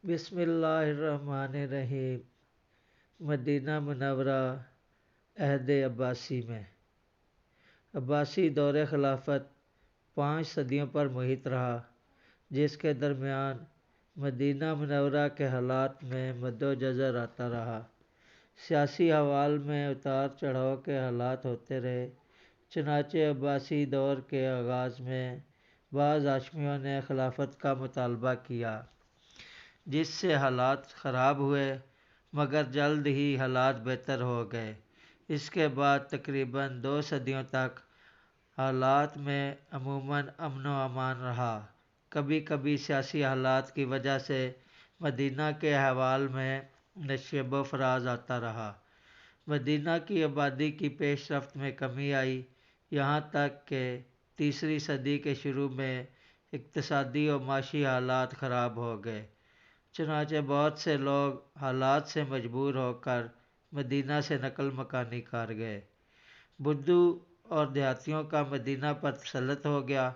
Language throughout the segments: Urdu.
بسم اللہ الرحمن الرحیم۔ مدینہ منورہ عہد عباسی میں عباسی دور خلافت 5 صدیوں پر محیط رہا، جس کے درمیان مدینہ منورہ کے حالات میں مد و جزر آتا رہا۔ سیاسی احوال میں اتار چڑھاؤ کے حالات ہوتے رہے۔ چنانچہ عباسی دور کے آغاز میں بعض ہاشمیوں نے خلافت کا مطالبہ کیا، جس سے حالات خراب ہوئے، مگر جلد ہی حالات بہتر ہو گئے۔ اس کے بعد تقریباً 2 صدیوں تک حالات میں عموماً امن و امان رہا۔ کبھی کبھی سیاسی حالات کی وجہ سے مدینہ کے احوال میں نشیب و فراز آتا رہا۔ مدینہ کی آبادی کی پیش رفت میں کمی آئی، یہاں تک کہ 3 صدی کے شروع میں اقتصادی و معاشی حالات خراب ہو گئے۔ چنانچہ بہت سے لوگ حالات سے مجبور ہو کر مدینہ سے نقل مکانی کر گئے۔ بدھو اور دیہاتیوں کا مدینہ پر تسلط ہو گیا،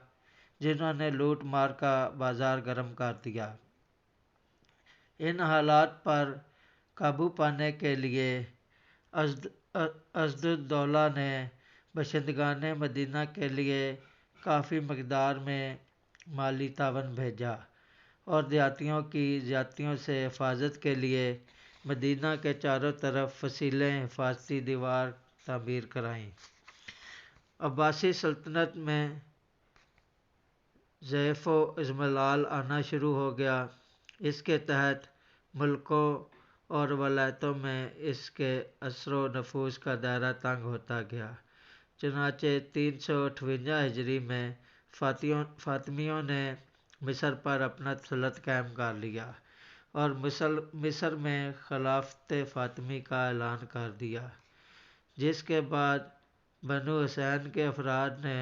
جنہوں نے لوٹ مار کا بازار گرم کر دیا۔ ان حالات پر قابو پانے کے لیے عضدالدولہ نے باشندگان مدینہ کے لیے کافی مقدار میں مالی تعاون بھیجا اور دیہاتیوں کی زیادتیوں سے حفاظت کے لیے مدینہ کے چاروں طرف فصیلیں حفاظتی دیوار تعمیر کرائیں۔ عباسی سلطنت میں ضعف و اضمحلال آنا شروع ہو گیا۔ اس کے تحت ملکوں اور ولایتوں میں اس کے اثر و نفوذ کا دائرہ تنگ ہوتا گیا۔ چنانچہ 358 ہجری میں فاطمیوں نے مصر پر اپنا تسلط قائم کر لیا اور مصر میں خلافت فاطمی کا اعلان کر دیا، جس کے بعد بنو حسین کے افراد نے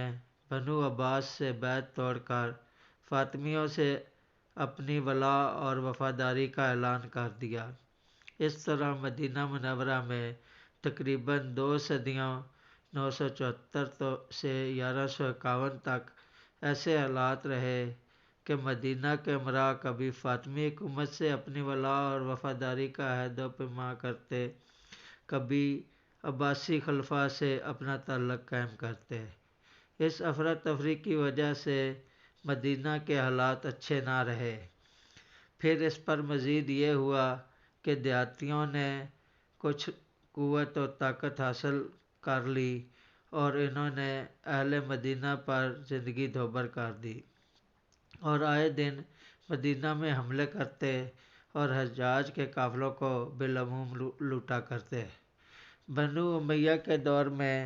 بنو عباس سے بیعت توڑ کر فاطمیوں سے اپنی ولاء اور وفاداری کا اعلان کر دیا۔ اس طرح مدینہ منورہ میں تقریباً 2 صدیوں 974 سے 1151 تک ایسے حالات رہے کہ مدینہ کے امراء کبھی فاطمی حکومت سے اپنی ولاء اور وفاداری کا عہد و پیمان کرتے، کبھی عباسی خلفاء سے اپنا تعلق قائم کرتے۔ اس افراتفری کی وجہ سے مدینہ کے حالات اچھے نہ رہے۔ پھر اس پر مزید یہ ہوا کہ دیہاتیوں نے کچھ قوت و طاقت حاصل کر لی اور انہوں نے اہل مدینہ پر زندگی دوبر کر دی اور آئے دن مدینہ میں حملے کرتے اور حجاج کے قافلوں کو بالعموم لوٹا کرتے۔ بنو امیہ کے دور میں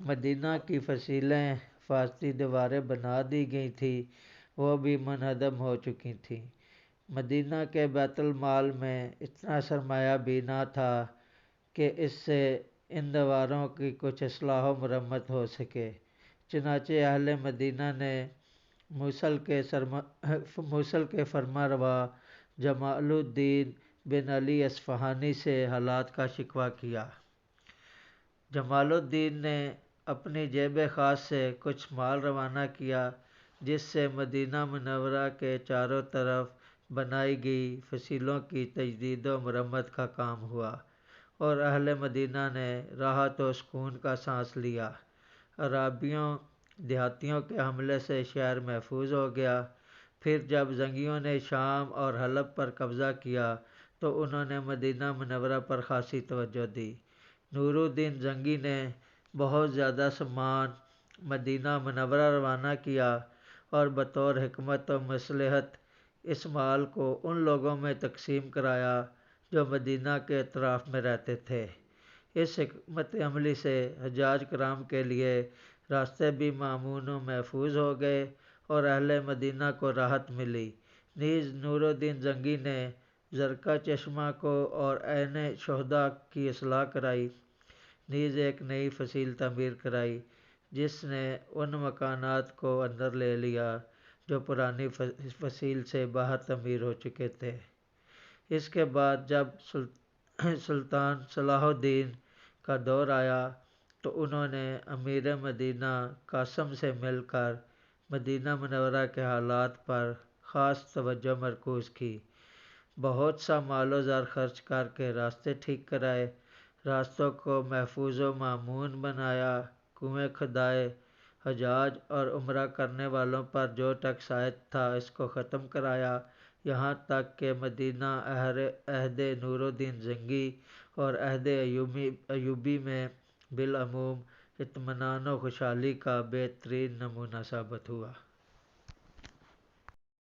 مدینہ کی فصیلیں حفاظتی دیواریں بنا دی گئی تھیں، وہ بھی منہدم ہو چکی تھیں۔ مدینہ کے بیت المال میں اتنا سرمایہ بھی نہ تھا کہ اس سے ان دیواروں کی کچھ اصلاح و مرمت ہو سکے۔ چنانچہ اہل مدینہ نے موصل کے فرما روا جمال الدین بن علی اصفہانی سے حالات کا شکوہ کیا۔ جمال الدین نے اپنی جیب خاص سے کچھ مال روانہ کیا، جس سے مدینہ منورہ کے چاروں طرف بنائی گئی فصیلوں کی تجدید و مرمت کا کام ہوا اور اہل مدینہ نے راحت و سکون کا سانس لیا۔ عرابیوں دیہاتیوں کے حملے سے شہر محفوظ ہو گیا۔ پھر جب زنگیوں نے شام اور حلب پر قبضہ کیا تو انہوں نے مدینہ منورہ پر خاصی توجہ دی۔ نور الدین زنگی نے بہت زیادہ سامان مدینہ منورہ روانہ کیا اور بطور حکمت و مصلحت اس مال کو ان لوگوں میں تقسیم کرایا جو مدینہ کے اطراف میں رہتے تھے۔ اس حکمت عملی سے حجاج کرام کے لیے راستے بھی مامون و محفوظ ہو گئے اور اہل مدینہ کو راحت ملی۔ نیز نور الدین زنگی نے زرقہ چشمہ کو اور عین شہداء کی اصلاح کرائی۔ نیز ایک نئی فصیل تعمیر کرائی، جس نے ان مکانات کو اندر لے لیا جو پرانی فصیل سے باہر تعمیر ہو چکے تھے۔ اس کے بعد جب سلطان صلاح الدین کا دور آیا تو انہوں نے امیر مدینہ قاسم سے مل کر مدینہ منورہ کے حالات پر خاص توجہ مرکوز کی۔ بہت سا مال و زر خرچ کر کے راستے ٹھیک کرائے، راستوں کو محفوظ و مامون بنایا، کنویں کھدائے، حجاج اور عمرہ کرنے والوں پر جو ٹیکس عائد تھا اس کو ختم کرایا، یہاں تک کہ مدینہ عہد نور الدین زنگی اور عہد ایوبی میں بالعموم اطمینان و خوشحالی کا بہترین نمونہ ثابت ہوا۔